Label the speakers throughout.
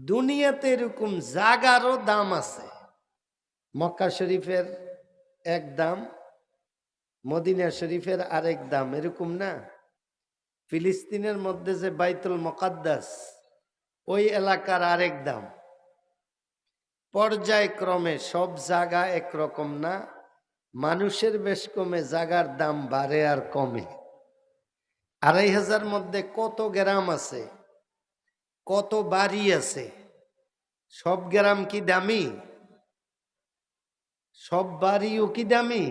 Speaker 1: দুনিয়াতে এরকম জাগারও দাম আছে। মক্কা শরীফের এক দাম, মদিনা শরীফের আরেক দাম, এরকম না? ফিলিস্তিনের মধ্যে যে বাইতুল মুকাদ্দাস, ওই এলাকার আরেক দাম। পর্যায়ক্রমে সব জায়গা একরকম না। মানুষের বেশ কমে জাগার দাম বাড়ে আর কমে। ২,৫০০ মধ্যে কত গ্রাম আছে, কত বাড়ি আছে? সব গ্রাম কি দামি? সব বাড়িও কি দামি?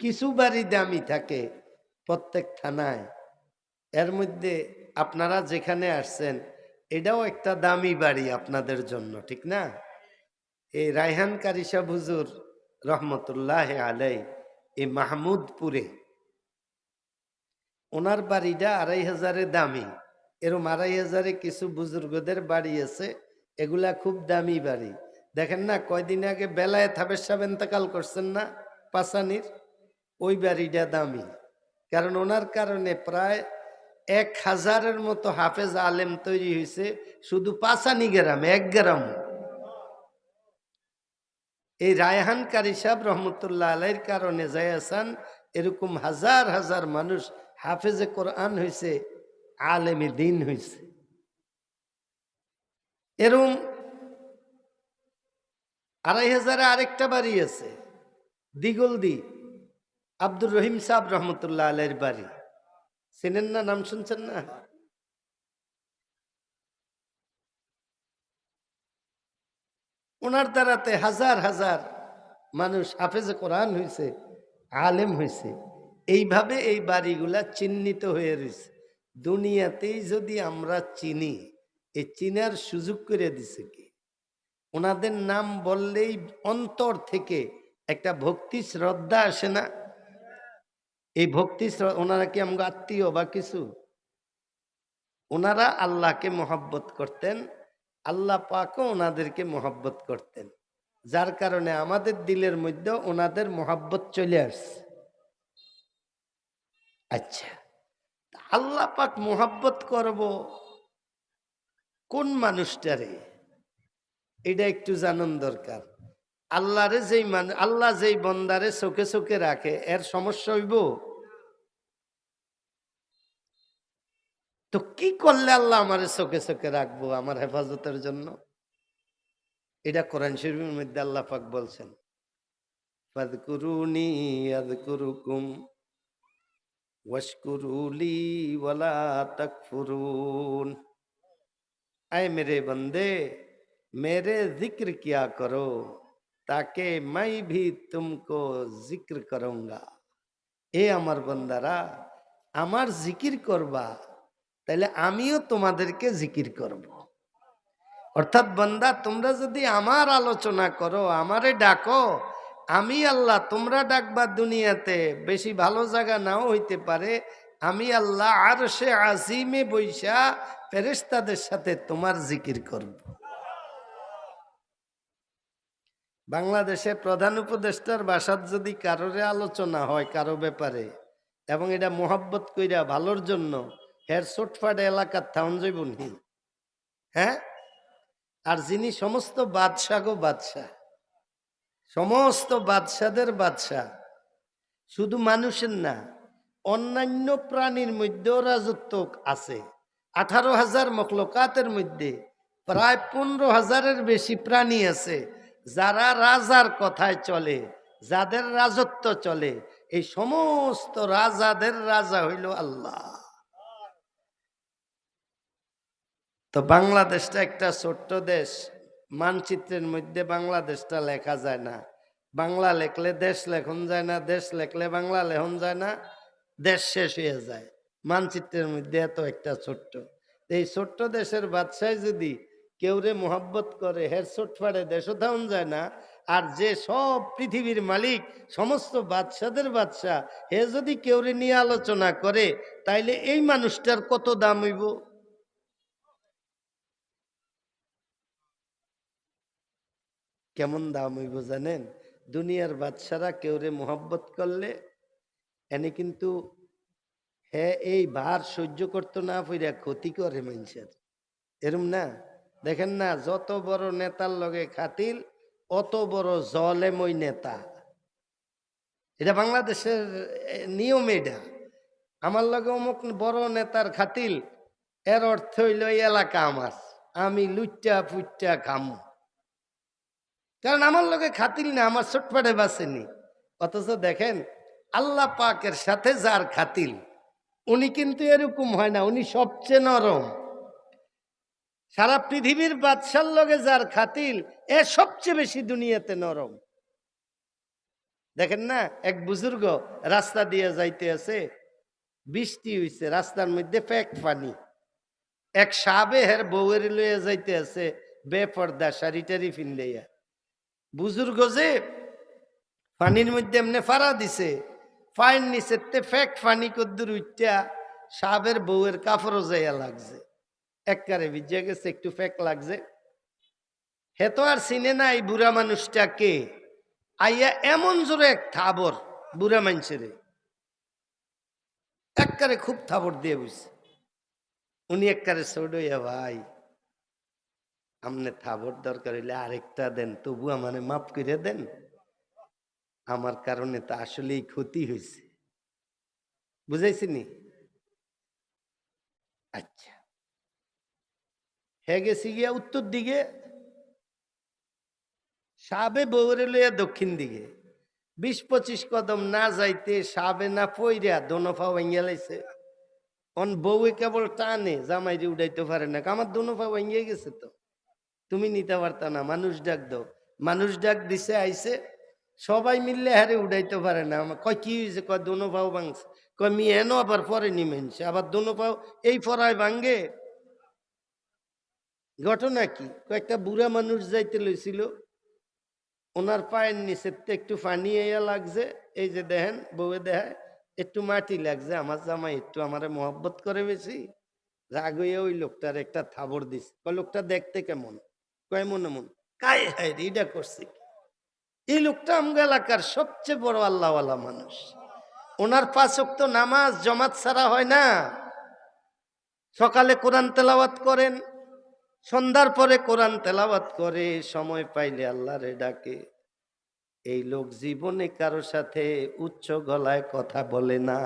Speaker 1: কিছু বাড়ি দামি থাকে প্রত্যেক থানায়। এর মধ্যে আপনারা যেখানে আসছেন এটাও একটা দামি বাড়ি আপনাদের জন্য, ঠিক না? এই রায়হান কারি সাহেব হুজুর রহমতুল্লাহ আলাই, এই মাহমুদপুরে ওনার বাড়িটা ২,৫০০ দামি। এরম ২,৫০০ কিছু বুজুর্গদের বাড়ি আছে, এগুলা খুব দামি বাড়ি। দেখেন না, কয়দিন আগে বেলায় থাবের সাহেব ইন্তেকাল করছেন না পাসানির, ওই বাড়িটা দামি। কারণ ওনার কারণে প্রায় ১,০০০-এর মতো হাফেজ আলেম তৈরি হয়েছে শুধু পাসানি গ্রামে, এক গ্রাম। এই রায়হান কারি সাহেব রহমতুল্লাহ আলাইহির কারণে যাইয়াসান এরকম হাজার হাজার মানুষ হাফেজে কোরআন হয়েছে, আলেমে দিন হয়েছে। এরকম ২,৫০০-এ আরেকটা বাড়ি আছে দিগলদি, আব্দুর রহিম সাহেব রহমতুল্লাহ আলাইহির বাড়ি। চেনেন না? নাম শুনছেন না? ওনার দ্বারাতে হাজার হাজার মানুষ হাফেজে কোরআন হয়েছে, আলেম হয়েছে। এইভাবে এই বাড়িগুলা চিহ্নিত হয়ে রয়েছে। দুনিয়াতেই যদি আমরা চিনি, এই চিনার সুযোগ করে দিছে কি? ওনাদের নাম বললেই অন্তর থেকে একটা ভক্তি শ্রদ্ধা আসে না? এই ভক্তি ওনারা কি আমাকে আত্মীয় বা কিছু? ওনারা আল্লাহকে মহব্বত করতেন, আল্লাহ পাকও ওনাদেরকে মহব্বত করতেন, যার কারণে আমাদের দিলের মধ্যে ওনাদের মহব্বত চলে আসছে। আচ্ছা, আল্লাহ পাক মহব্বত করব কোন মানুষটারে, এটা একটু জানান দরকার। আল্লাহরে যেই আল্লাহ যেই বন্দারে চোখে চোখে রাখে, এর সমস্যা হইব? তো কি করলে আল্লাহ আমারে চোখে চোখে রাখবো আমার হেফাজতের জন্য? এটা কোরআন শরীফের মধ্যে আল্লাহ পাক বলছেন, ফাযকুরুনি আযকুরুকুম ওয়াশকুরুলি ওয়ালা তাকফুরুন। आए मेरे बंदे, मेरे जिक्र किया करो ताकि मैं भी तुमको जिक्र करूंगा। এ আমার বান্দারা, আমার জিকির করবা, তাহলে আমিও তোমাদেরকে জিকির করব। অর্থাৎ বান্দা, তোমরা যদি আমার আলোচনা করো, আমারে ডাকো, আমি আল্লাহ, তোমরা ডাকবা দুনিয়াতে বেশি ভালো জায়গা নাও হইতে পারে, আমি আল্লাহ আরশে আজিমে বৈশা ফেরেশতাদের সাথে তোমার জিকির করব। বাংলাদেশে প্রধান উপদেষ্টার বাসাত যদি কারোরে আলোচনা হয় কারো ব্যাপারে, এবং এটা মোহাব্বত কইরা ভালোর জন্য, হের ছোটফাট এলাকার থাউন যাইবনি। হ্যাঁ, আর যিনি সমস্ত বাদশাহ গো বাদশাহ, সমস্ত বাদশাদের বাদশাহ, শুধু মানুষের না, অন্যান্য প্রাণীর মধ্যেও রাজত্ব আছে। 18,000 মখলুকাতের মধ্যে প্রায় 15,000-এর বেশি প্রাণী আছে যারা রাজার কথায় চলে, যাদের রাজত্ব চলে। এই সমস্ত রাজাদের রাজা হইল আল্লাহ। তো বাংলাদেশটা একটা ছোট্ট দেশ, মানচিত্রের মধ্যে বাংলাদেশটা লেখা যায় না। বাংলা লেখলে দেশ লেখন যায় না, দেশ লেখলে বাংলা লেখন যায় না, দেশ শেষ হয়ে যায় মানচিত্রের মধ্যে। এত একটা ছোট্ট, এই ছোট্ট দেশের বাদশায় যদি কেউরে মোহাব্বত করে, হের ছোটফাড়ে দেশও থাউন যায় না। আর যে সব পৃথিবীর মালিক, সমস্ত বাদশাদের বাদশাহ, হে যদি কেউরে নিয়ে আলোচনা করে, তাইলে এই মানুষটার কত দাম হইব? কেমন দাম হইব জানেন? দুনিয়ার বাদশারা কেউরে মোহাব্বত করলে এনে কিন্তু হ্যাঁ এই ভার সহ্য করতো না, ফিরা ক্ষতি করে মানুষের, এরম না? দেখেন না, যত বড় নেতার লগে খাতিল অত বড় জলেম ওই নেতা। এটা বাংলাদেশের নিয়ম। এটা আমার লগে অমুক বড় নেতার খাতিল, এর অর্থ হইল এই এলাকা আমার, আমি লুচ্চা ফুচ্চা খামু, কারণ আমার লগে খাতিল না, আমার ছোটপাটে বাসেনি। অথচ দেখেন আল্লাহ পাকের সাথে যার খাতিল উনি কিন্তু এরকম হয় না, উনি সবচেয়ে নরম। সারা পৃথিবীর বাদশার লগে যার খাতিল এ সবচেয়ে বেশি দুনিয়াতে নরম। দেখেন না, এক বুজুর্গ রাস্তা দিয়ে যাইতে আছে, বৃষ্টি হইছে, রাস্তার মধ্যে ফেক পানি, এক সাবে হের বউয়ের লইয়া যাইতে আছে বেপর্দা শাড়ি টাড়ি ফিনলাইয়া। বুজুর্গ যে পানির মধ্যে এমনি ফাড়া দিছে, ফাইন নিচে ফেক পানি কদ্দুর উঠা সাবের বউয়ের কাপড়ও যাইয়া লাগছে, একবারে ভিজে গেছে, একটু ফেক লাগছে। হে তো আর চিনে না এই বুড়া মানুষটাকে, আইয়া এমন জোরে এক থাবর বুড়া মানুষের একবারে খুব থাবর দিয়ে বুঝছে। উনি একবারে ছোড়ইয়া, ভাই আমনে থাবর দরকার হইলে আরেকটা দেন, তবু আমারে মাফ করে দেন, আমার কারণে তো আসলেই ক্ষতি হয়েছে। বুঝাইছিনি? আচ্ছা, হে গেছি গিয়া উত্তর দিকে, সাবে বউরে লইয়া দক্ষিণ দিকে, 20-25 কদম না যাইতে সাবে না পইরা দোনো পা ভাঙ্গিয়া লাইছে। অন বউয়ে কেবল টানে, জামাইরে উঠাইতে পারে না, আমার দোনো পা ভাঙ্গিয়া গেছে, তো তুমি নিতে পারতা না, মানুষ ডাক দাও। মানুষ ডাক দিছে, আইছে, সবাই মিললে হারে উঠাইতে পারে না। কয় কি হয়েছে? কয় দোনো পাও ভাঙছে। কয় মি হেন আবার পরে নিমেনছে, আবার দোনো পাও এই ফরায় ভাঙ্গে। ঘটনা কি? কয়েকটা বুড়া মানুষ যাইতে লইছিল, ওনার পায়ের নিচে একটু পানি এয়া লাগছে, এই যে দেখেন বউয়ে দেখায় একটু মাটি লাগছে, আমার জামাই একটু আমারে মহব্বত করে বেশি, রাগ হইয়া ওই লোকটার একটা থাবর দিছে। কয় লোকটা দেখতে কেমন? কয় মনে মন কায় হায় এটা করছে। এই লোকটা আমগো এলাকার সবচেয়ে বড় আল্লাহওয়ালা মানুষ, ওনার 5 ওয়াক্ত নামাজ জমাত ছাড়া হয় না। সকালে কোরআন তেলাওয়াত করেন, সন্ধ্যার পরে কোরআন তেলাওয়াত করে, সময় পাইলে আল্লাহরে ডাকে। এই লোক জীবনে কারো সাথে উচ্চ গলায় কথা বলে না।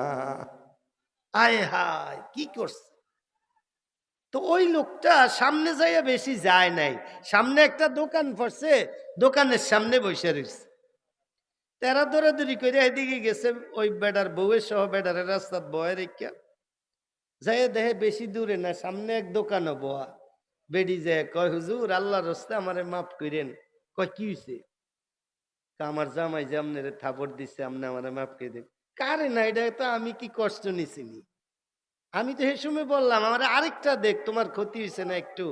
Speaker 1: আয় হায় কি করছে! তো ওই লোকটা সামনে যাইয়া বেশি যায় নাই, সামনে একটা দোকান পড়ছে, দোকানের সামনে বসে রয়েছে, তেরা দৌড়াদৌড়ি করে এদিকে গেছে, ওই বেডার বউয়ের সহ বেডারের রাস্তার বয়ে রেখা যাইয়া দেখে বেশি দূরে না, সামনে এক দোকানও বয়া। বেডি যায়, কয় হুজুর আল্লাহর রাস্তে আমারে মাফ করেন। কয় কি হয়েছে? আমার জামাই যে আপনারে থাপড় দিচ্ছে, আপনি আমারে মাফ করে দেন। কারে না, এটা তো আমি কি কষ্ট নিছিনি, আমি তো সে সময় বললাম আমার আরেকটা দেখ, তোমার ক্ষতি হয়েছে না একটু,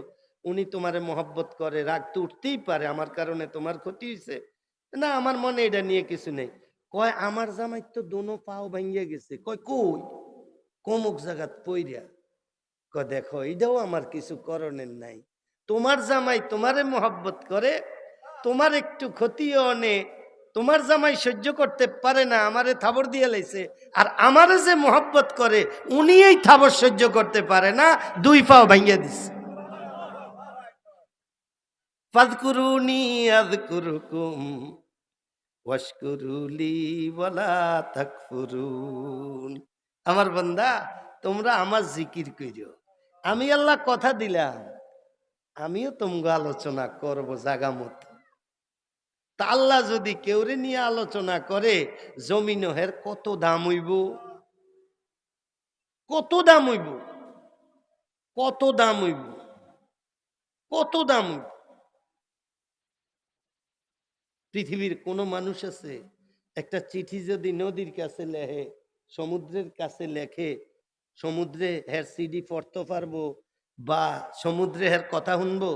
Speaker 1: উনি তোমারে মহব্বত করে, রাগ তো উঠতেই পারে, আমার কারণে তোমার ক্ষতি হয়েছে না, আমার মনে এটা নিয়ে কিছু নেই। কয় আমার জামাই তো দোনো পাও ভাঙ্গিয়া গেছে। কয় কই? কমুক জায়গাত পইরা। কয় দেখো এটাও আমার কিছু করণের নাই, তোমার জামাই তোমারে মহব্বত করে, তোমার একটু ক্ষতিও অনে, তোমার জামাই সহ্য করতে পারে না, আমারে থাবর দিয়ে লাইছে, আর আমারে যে মহব্বত করে উনি এই থাবর সহ্য করতে পারে না, 2 পাও ভাঙ্গিয়া দিছে। ফাযকুরুনি আযকুরুকুম ওয়াশকুরুলি ওয়ালা তাকফুরুন। আমার বান্দা তোমরা আমার জিকির কইরো, আমি আল্লাহ কথা দিলাম আমিও তোমরা আলোচনা করব জাগা মতো। তা আল্লাহ যদি কেউরে নিয়ে আলোচনা করে, জমিন হের কত দাম হইব, কত দাম হইব, কত দাম হইব, কত দাম হইব। পৃথিবীর কোন মানুষ আছে একটা চিঠি যদি নদীর কাছে লেখে, সমুদ্রের কাছে লেখে, সমুদ্রে হের সিডি পড়তে পারবো বা সমুদ্রে হের কথা শুনবো?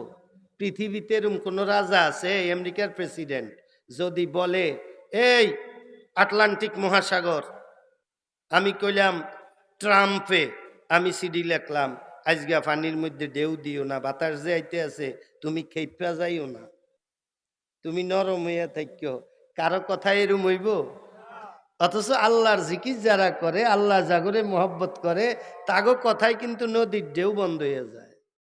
Speaker 1: পৃথিবীতে এরকম কোন রাজা আছে, আমেরিকার প্রেসিডেন্ট যদি বলে এই আটলান্টিক মহাসাগর, আমি কইলাম ট্রাম্পে, আমি সিডি লেখলাম আজকে পানির মধ্যে ঢেউ দিও না, বাতাস যে আইতে আছে তুমি খেপা যাইও না, তুমি নরম হইয়া থাকো, কারো কথা এরম হইব? অথচ আল্লাহর জিকির যারা করে, আল্লাহ জাগরে মহব্বত করে, তাগো কথাই কিন্তু নদীর ঢেউ বন্ধ হয়ে যায়।